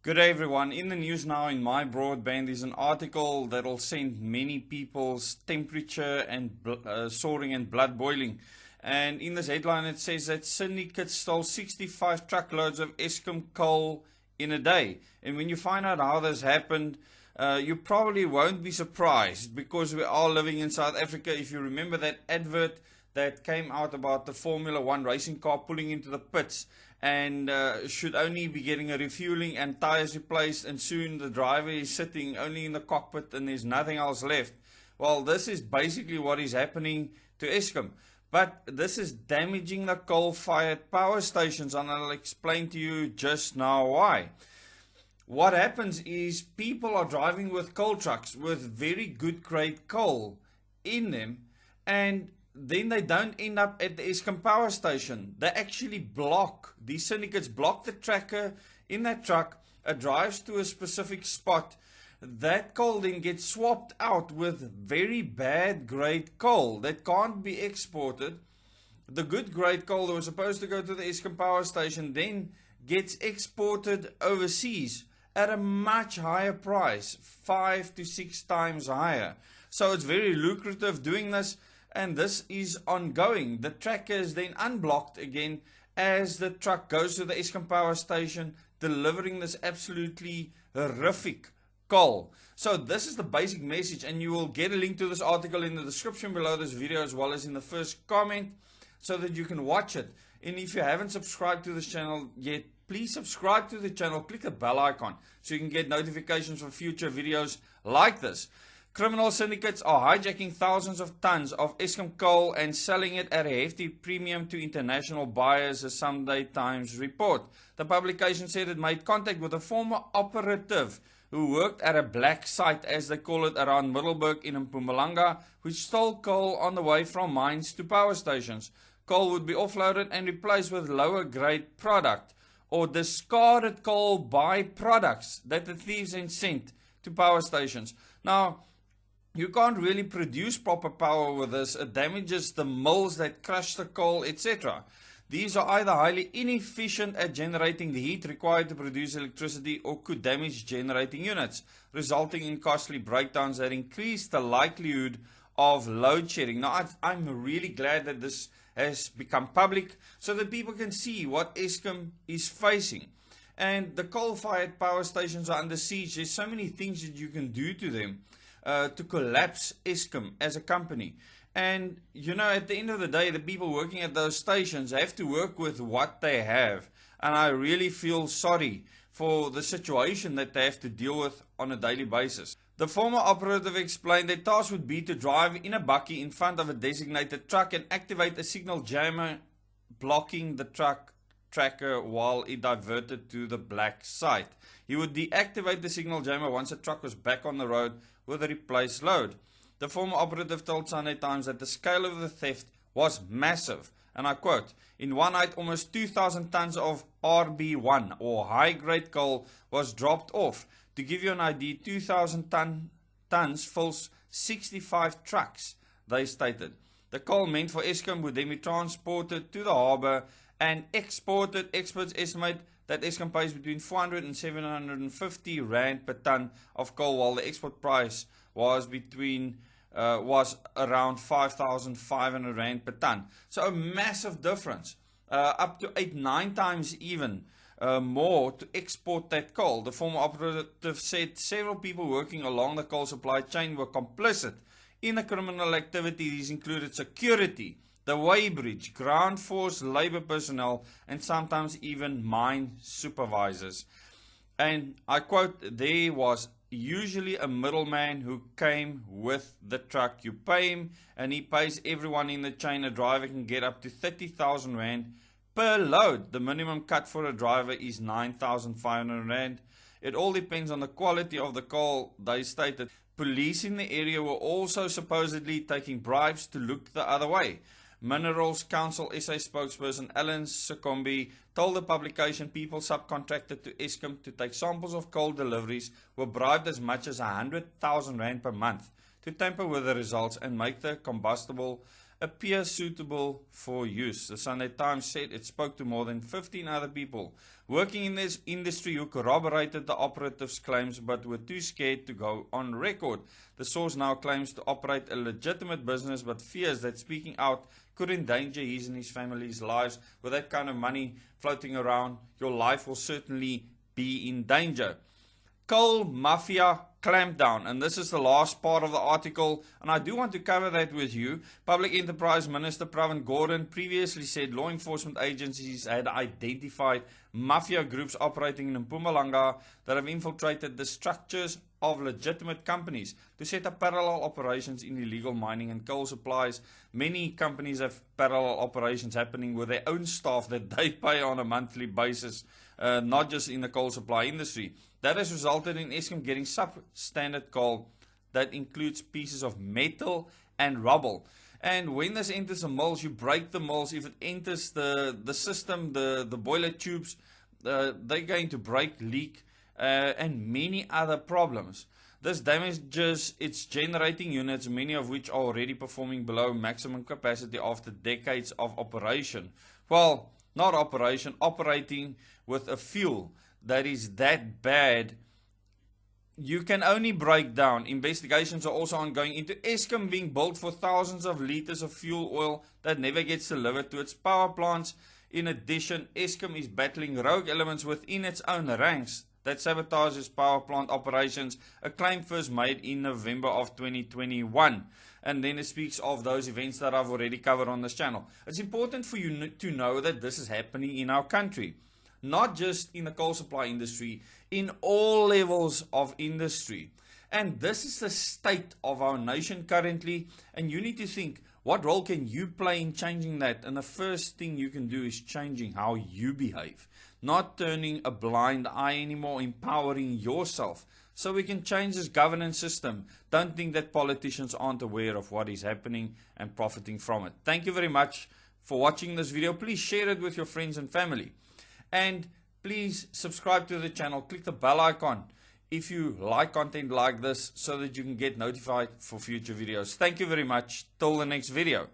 Good day everyone. In the news now in my broadband is an article that will send many people's temperature and soaring and blood boiling. And in this headline it says that syndicates stole 65 truckloads of Eskom coal in a day. And when you find out how this happened, you probably won't be surprised, because we are living in South Africa. If you remember that advert that came out about the Formula 1 racing car pulling into the pits and should only be getting a refueling and tires replaced, and soon the driver is sitting only in the cockpit and there's nothing else left. Well, this is basically what is happening to Eskom. But this is damaging the coal-fired power stations, and I'll explain to you just now why. What happens is people are driving with coal trucks with very good grade coal in them, and then they don't end up at the Eskom power station. They actually block, these syndicates block the tracker in that truck. It drives to a specific spot. That coal then gets swapped out with very bad grade coal that can't be exported. The good grade coal that was supposed to go to the Eskom power station then gets exported overseas at a much higher price, 5 to 6 times higher. So it's very lucrative doing this. And this is ongoing. The tracker is then unblocked again as the truck goes to the Eskom power station, delivering this absolutely horrific coal. So this is the basic message, and you will get a link to this article in the description below this video, as well as in the first comment, so that you can watch it. And if you haven't subscribed to this channel yet, please subscribe to the channel, click the bell icon so you can get notifications for future videos like this. Criminal syndicates are hijacking thousands of tons of Eskom coal and selling it at a hefty premium to international buyers, a Sunday Times report. The publication said it made contact with a former operative who worked at a black site, as they call it, around Middelburg in Mpumalanga, which stole coal on the way from mines to power stations. Coal would be offloaded and replaced with lower grade product or discarded coal byproducts that the thieves then sent to power stations. Now, you can't really produce proper power with this. It damages the mills that crush the coal, etc. These are either highly inefficient at generating the heat required to produce electricity, or could damage generating units, resulting in costly breakdowns that increase the likelihood of load shedding. Now, I'm really glad that this has become public so that people can see what Eskom is facing. And the coal-fired power stations are under siege. There's so many things that you can do to them to collapse Eskom as a company. And you know, at the end of the day, the people working at those stations have to work with what they have. And I really feel sorry for the situation that they have to deal with on a daily basis. The former operative explained their task would be to drive in a bakkie in front of a designated truck and activate a signal jammer, blocking the truck tracker while it diverted to the black site. He would deactivate the signal jammer once the truck was back on the road with a replaced load. The former operative told Sunday Times that the scale of the theft was massive, and I quote, "In one night, almost 2,000 tons of RB1 or high-grade coal was dropped off. To give you an idea, 2,000 tons fills 65 trucks," they stated. The coal meant for Eskom would then be transported to the harbour and exported. Experts estimate that Eskom pays between 400 and 750 rand per ton of coal, while the export price was around 5,500 rand per ton. So a massive difference, up to 8-9 times even more to export that coal. The former operative said several people working along the coal supply chain were complicit in the criminal activity. These included security, the weighbridge, ground force, labor personnel, and sometimes even mine supervisors. And I quote, "There was usually a middleman who came with the truck. You pay him and he pays everyone in the chain. A driver can get up to 30,000 rand per load. The minimum cut for a driver is 9,500 rand. It all depends on the quality of the coal," they stated. Police in the area were also supposedly taking bribes to look the other way. Minerals Council SA spokesperson Alan Sekombi told the publication people subcontracted to Eskom to take samples of coal deliveries were bribed as much as 100,000 rand per month to tamper with the results and make the combustible appear suitable for use. The Sunday Times said it spoke to more than 15 other people working in this industry who corroborated the operatives' claims but were too scared to go on record. The source now claims to operate a legitimate business but fears that speaking out could endanger his and his family's lives. With that kind of money floating around, your life will certainly be in danger. Coal Mafia clampdown, and this is the last part of the article, and I do want to cover that with you. Public Enterprise Minister Pravin Gordhan previously said law enforcement agencies had identified mafia groups operating in Mpumalanga that have infiltrated the structures of legitimate companies to set up parallel operations in illegal mining and coal supplies. Many companies have parallel operations happening with their own staff that they pay on a monthly basis, not just in the coal supply industry. That has resulted in Eskom getting substandard coal that includes pieces of metal and rubble. And when this enters the mills, you break the mills. If it enters the system, the boiler tubes, they're going to break, leak, and many other problems. This damages its generating units, many of which are already performing below maximum capacity after decades of operation. Well, not operation, operating with a fuel that is that bad. You can only break down. Investigations are also ongoing into Eskom being built for thousands of liters of fuel oil that never gets delivered to its power plants. In addition, Eskom is battling rogue elements within its own ranks that sabotage its power plant operations, a claim first made in November of 2021. And then it speaks of those events that I've already covered on this channel. It's important for you to know that this is happening in our country. Not just in the coal supply industry, in all levels of industry. And this is the state of our nation currently, and you need to think, what role can you play in changing that? And the first thing you can do is changing how you behave. Not turning a blind eye anymore, empowering yourself. So we can change this governance system. Don't think that politicians aren't aware of what is happening and profiting from it. Thank you very much for watching this video. Please share it with your friends and family. And please subscribe to the channel, click the bell icon if you like content like this so that you can get notified for future videos. Thank you very much. Till the next video.